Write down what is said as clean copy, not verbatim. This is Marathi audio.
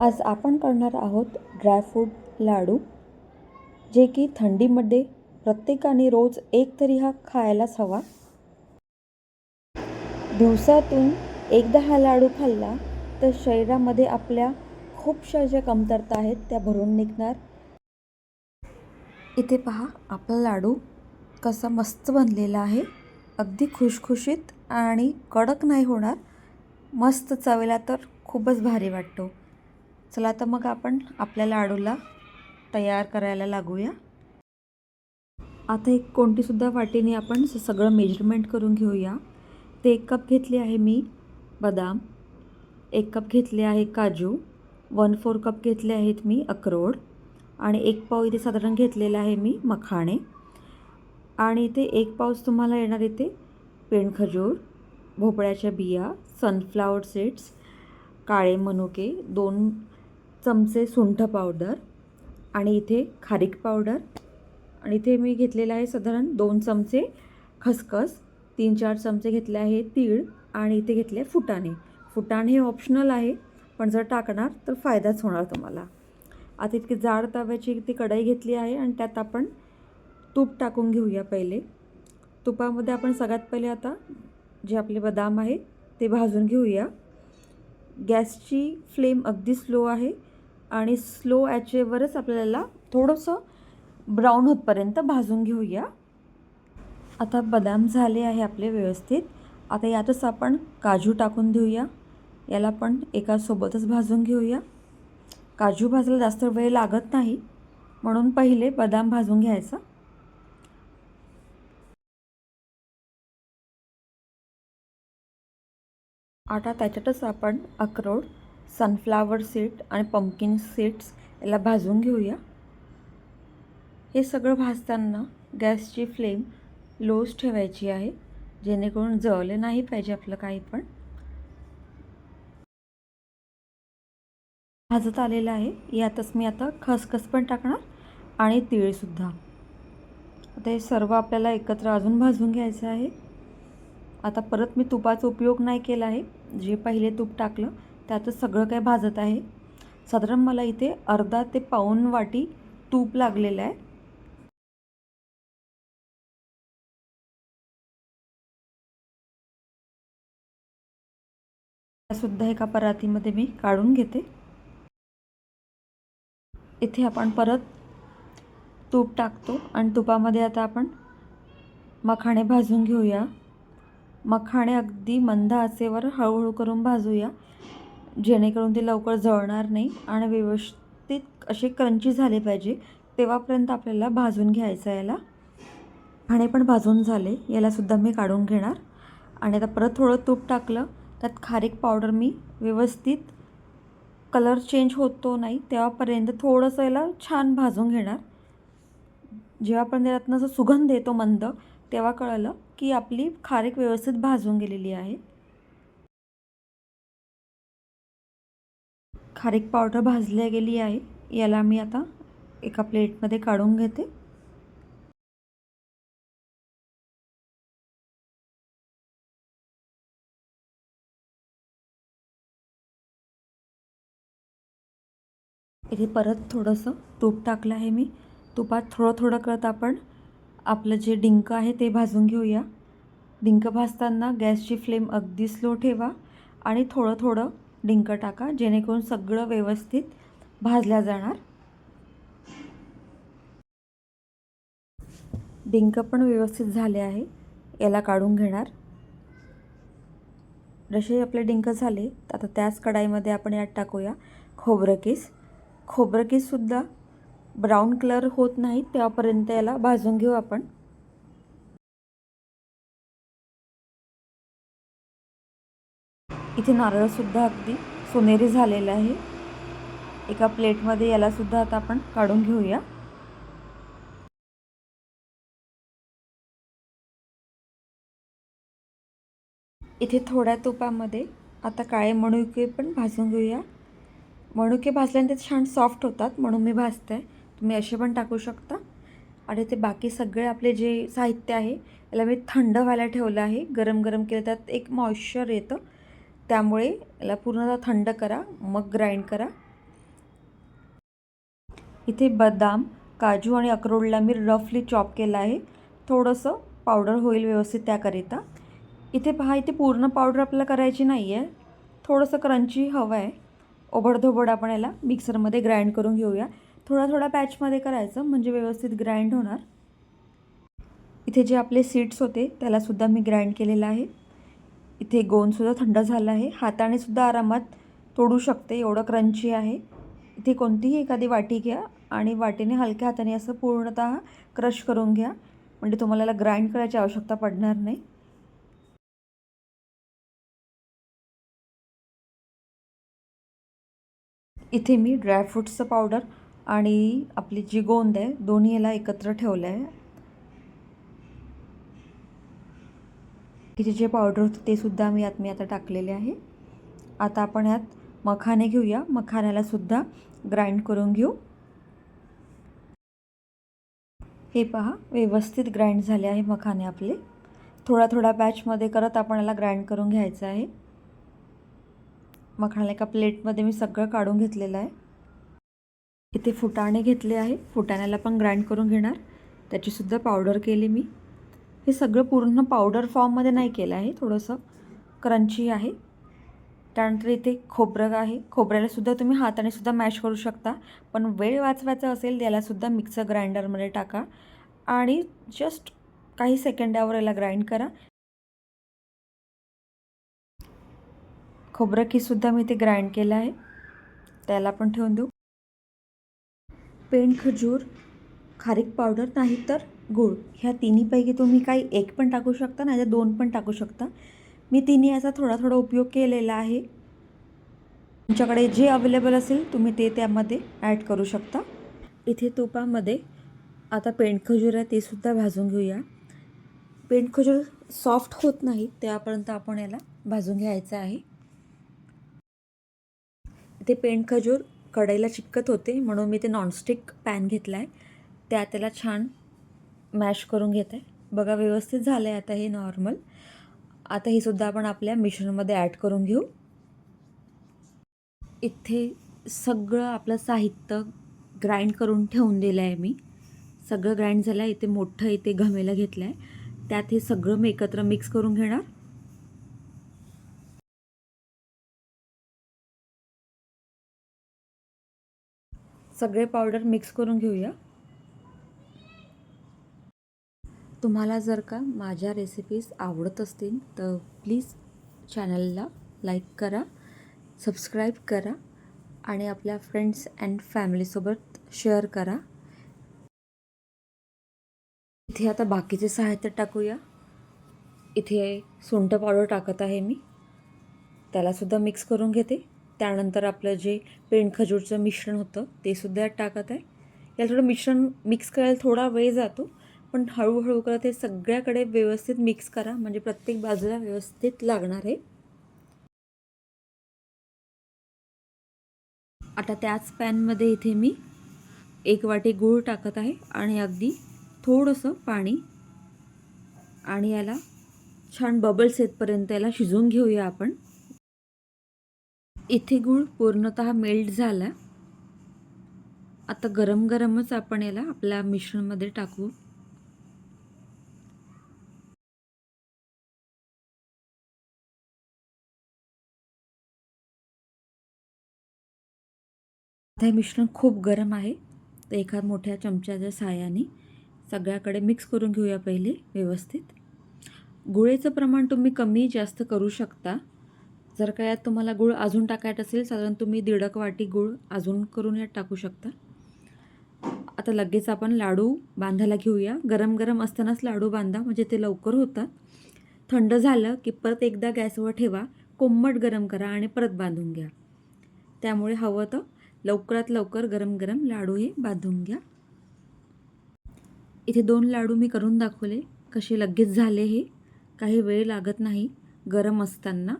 आज आपण करणार आहोत ड्रायफ्रूट लाडू, जे की थंडीमध्ये प्रत्येकाने रोज एक तरी हा खायलाच हवा. दिवसातून एकदा हा लाडू खाल्ला तर शरीरामध्ये आपल्या खूपशा ज्या कमतरता आहेत त्या भरून निघणार. इथे पहा आपला लाडू कसा मस्त बनलेला आहे. अगदी खुशखुशीत आणि कडक नाही होणार. मस्त चवेला तर खूपच भारी वाटतो. चला तर मग आपण आपल्या लाडूला तयार करायला लागूया. आता एक कोणतीसुद्धा वाटीने आपण सगळं मेजरमेंट करून घेऊया. ते 1 कप घेतले आहे मी बदाम, 1 कप घेतले आहे काजू, 1/4 कप घेतले आहेत मी अक्रोड आणि 1 पाव इथे साधारण घेतलेला आहे मी मखाणे आणि इथे 1 पाऊच तुम्हाला येणार इथे पेंडखजूर, भोपळ्याच्या बिया, सनफ्लावर सीड्स, काळे मनुके, 2 चमचे सुंठ पावडर आणि इथे खारीक पावडर आणि इथे मी घेतलेलं आहे साधारण 2 चमचे खसखस, 3-4 चमचे घेतले आहे तीळ आणि इथे घेतले फुटाणे. फुटाणे हे ऑप्शनल आहे, पण जर टाकणार तर फायदाच होणार तुम्हाला. आता इतकी जाड तव्याची ती कढई घेतली आहे आणि त्यात आपण तूप टाकून घेऊया पहिले. तुपामध्ये आपण सगळ्यात पहिले आता जे आपले बदाम आहे ते भाजून घेऊया. गॅसची फ्लेम अगदी स्लो आहे आणि स्लो ॲचेवरच आपल्याला थोडंसं ब्राऊन होतपर्यंत भाजून घेऊया. आता बदाम झाले आहे आपले व्यवस्थित. आता यातच आपण काजू टाकून देऊया. याला पण एकासोबतच भाजून घेऊया. काजू भाजायला जास्त वेळ लागत नाही, म्हणून पहिले बदाम भाजून घ्यायचा. आता त्याच्यातच आपण अक्रोड, सनफ्लावर सीड आणि पंपकिन सीड्स याला भाजून घेऊया. हे सगळं भाजताना गॅसची फ्लेम लोच ठेवायची आहे, जेणेकरून जळले नाही पाहिजे आपलं काही पण. भाजत आलेलं आहे. यातच मी आता खसखस पण टाकणार आणि तीळसुद्धा. आता हे सर्व आपल्याला एकत्र अजून भाजून घ्यायचं आहे. आता परत मी तुपाचा उपयोग नाही केला आहे. जे पहिले तूप टाकलं त्यातच सगळं काही भाजत आहे. साधारण मला इथे अर्धा ते पाऊण वाटी तूप लागलेलं आहे. सुद्धा एका परातीमध्ये मी काढून घेते. इथे आपण परत तूप टाकतो आणि तुपामध्ये आता आपण मखाणे भाजून घेऊया. मखाणे अगदी मंद आचेवर हळूहळू करून भाजूया, जेणेकरून ते लवकर जळणार नाही आणि व्यवस्थित असे क्रंची झाले पाहिजे तेव्हापर्यंत आपल्याला भाजून घ्यायचं. याला मखाणे पण भाजून झाले, यालासुद्धा मी काढून घेणार. आणि आता परत थोडं तूप टाकलं, त्यात खारीक पावडर मी व्यवस्थित कलर चेंज होतो नाही तेव्हापर्यंत थोडंसं याला छान भाजून घेणार. जेव्हापर्यंत यातनं जो सुगंध येतो मंद, तेव्हा कळलं की आपली खारीक व्यवस्थित भाजून गेलेली आहे. खारीक पावडर भाजली गेली आहे. याला मी आता एका प्लेटमध्ये काढून घेते. इथे परत थोडंसं तूप टाकलं आहे मी. तुपात थोडं थोडं करत आपण आपलं जे डिंक आहे ते भाजून घेऊया. डिंक भाजताना गॅसची फ्लेम अगदी स्लो ठेवा आणि थोडं थोडं डिंक टाका, जेणेकरून सगळं व्यवस्थित भाजल्या जाणार. डिंक पण व्यवस्थित झाले आहे. याला काढून घेणार. जसे आपले डिंक झाले आता त्याच कढाईमध्ये आपण यात टाकूया खोबरं कीस. खोबरं कीससुद्धा ब्राऊन कलर होत नाही तेव्हापर्यंत याला भाजून घेऊ आपण. इथे नारळसुद्धा अगदी सोनेरी झालेलं आहे. एका प्लेटमध्ये यालासुद्धा आता आपण काढून घेऊया. इथे थोड्या तुपामध्ये आता काळे मनुके पण भाजून घेऊया. मनुके भाजल्याने ते छान सॉफ्ट होतात, म्हणून मी भाजते. तुम्ही असे पण टाकू शकता. आणि ते बाकी सगळे आपले जे साहित्य आहे याला मी थंड व्हायला ठेवलं आहे. गरम गरम केलं त्यात एक मॉइश्चर येतं, त्यामुळे याला पूर्ण थंड करा मग ग्राइंड करा. इथे बदाम, काजू आणि अक्रोडला मी रफली चॉप केलं आहे, थोडंसं पावडर होईल व्यवस्थित त्याकरिता. इथे पहा, इथे पूर्ण पावडर आपल्याला करायची नाही आहे, थोडंसं क्रंची हवं आहे. ओबडधोबड आपण याला मिक्सरमध्ये ग्राइंड करून घेऊया. थोडा थोडा बॅचमध्ये करायचं म्हणजे व्यवस्थित ग्राइंड होणार. इथे जे आपले सीड्स होते त्यालासुद्धा मी ग्राइंड केलेलं आहे. इथे गोंदसुद्धा थंड झाला आहे, हातानेसुद्धा आरामात तोडू शकते, एवढं क्रंची आहे. इथे कोणतीही एखादी वाटी घ्या आणि वाटीने हलक्या हाताने असं पूर्णतः क्रश करून घ्या, म्हणजे तुम्हाला याला ग्राइंड करायची आवश्यकता पडणार नाही. इथे मी ड्रायफ्रूट्सचं पावडर आणि आपली जी गोंद आहे दोन्ही याला एकत्र ठेवलं आहे. इथे जे पावडर होतं ते सुद्धा मी आता टाकलेले आहे. आता आपण यात मखाने घेऊया, मखाण्यालासुद्धा ग्राइंड करून घेऊ. हे पहा, व्यवस्थित ग्राइंड झाले आहे मखाने आपले. थोडा थोडा बॅचमध्ये करत आपण याला ग्राइंड करून घ्यायचं आहे. मखाणे एका प्लेटमध्ये मी सगळं काढून घेतलेलं आहे. इथे फुटाणे घेतले आहे, फुटाण्याला पण ग्राइंड करून घेणार, त्याचीसुद्धा पावडर केली मी. हे सगळं पूर्ण पावडर फॉर्ममध्ये नाही केलं आहे, थोडंसं क्रंची आहे. त्यानंतर इथे खोबरं आहे, खोबऱ्यालासुद्धा तुम्ही हातानेसुद्धा मॅश करू शकता, पण वेळ वाचवायचा असेल त्यालासुद्धा मिक्सर ग्राइंडरमध्ये टाका आणि जस्ट काही सेकंदावर याला ग्राइंड करा. खोबरं कीसुद्धा मी ते ग्राइंड केलं आहे, त्याला पण ठेवून देऊ. पेंड खजूर, खारीक पावडर नाही तर गूळ, ह्या तिन्हीपैकी तुम्ही काही एक पण टाकू शकता, नाही तर दोन पण टाकू शकता. मी तिन्ही याचा थोडा थोडा उपयोग केलेला आहे. तुमच्याकडे जे अवेलेबल असेल तुम्ही ते त्यामध्ये ॲड करू शकता. इथे तुपामध्ये आता पेंडखजूर आहे ते सुद्धा भाजून घेऊया. पेंडखजूर सॉफ्ट होत नाही त्यापर्यंत आपण याला भाजून घ्यायचं आहे. इथे पेंडखजूर कढईला चिकटत होते म्हणून मी ते नॉनस्टिक पॅन घेतला आहे, त्याला छान मॅश करून घेत आहे. बघा, व्यवस्थित झालं आहे आता हे नॉर्मल. आता हे सुद्धा आपण आपल्या मिश्रणमध्ये ॲड करून घेऊ. इथे सगळं आपलं साहित्य ग्राइंड करून ठेवून दिलं आहे मी. सगळं ग्राइंड झालं आहे. इथे मोठं इथे घमेलं घेतलं आहे, त्यात हे सगळं मी एकत्र मिक्स करून घेणार. सगळे पावडर मिक्स करून घेऊया. तुम्हाला जर का माझ्या रेसिपीज आवडत असतील तर प्लीज चॅनलला लाईक करा, सबस्क्राईब करा आणि आपल्या फ्रेंड्स अँड फॅमिलीसोबत शेअर करा. इथे आता बाकीचे साहित्य टाकूया. इथे सुंठ पावडर टाकत आहे मी, त्यालासुद्धा मिक्स करून घेते. त्यानंतर आपलं जे पेंडखजूरचं मिश्रण होतं ते सुद्धा टाकत आहे. याला थोडं मिश्रण मिक्स करायला थोडा वेळ जातो, पण हळूहळू करत हे सगळ्याकडे व्यवस्थित मिक्स करा, म्हणजे प्रत्येक बाजूला व्यवस्थित लागणार आहे. आता त्याच पॅनमध्ये इथे मी 1 वाटी गूळ टाकत आहे आणि अगदी थोडंसं पाणी, आणि याला छान बबल्स येतपर्यंत याला शिजवून घेऊया आपण. इथे गूळ पूर्णतः मेल्ट झाला. आता गरम गरमच आपण याला आपल्या मिश्रणमध्ये टाकू. हे मिश्रण खूप गरम आहे, तर एका मोठ्या चमच्याच्या साहाय्याने सगळ्याकडे मिक्स करून घेऊया पहिले व्यवस्थित. गुळेचं प्रमाण तुम्ही कमी जास्त करू शकता. जर का यात तुम्हाला गूळ अजून टाकायचं असेल, साधारण तुम्ही 1.5 वाटी गूळ अजून करून यात टाकू शकता. आता लगेच आपण लाडू बांधायला घेऊया. गरम गरम असतानाच लाडू बांधा, म्हणजे ते लवकर होतात. थंड झालं की परत एकदा गॅसवर ठेवा, कोमट गरम करा आणि परत बांधून घ्या. त्यामुळे हवं तर लवकरात लवकर गरम गरम लाडू हे बांधून घ्या. इथे 2 लाडू मी करून दाखवले, कसे लगेच झाले हे, काही वेळ लागत नाही गरम असताना.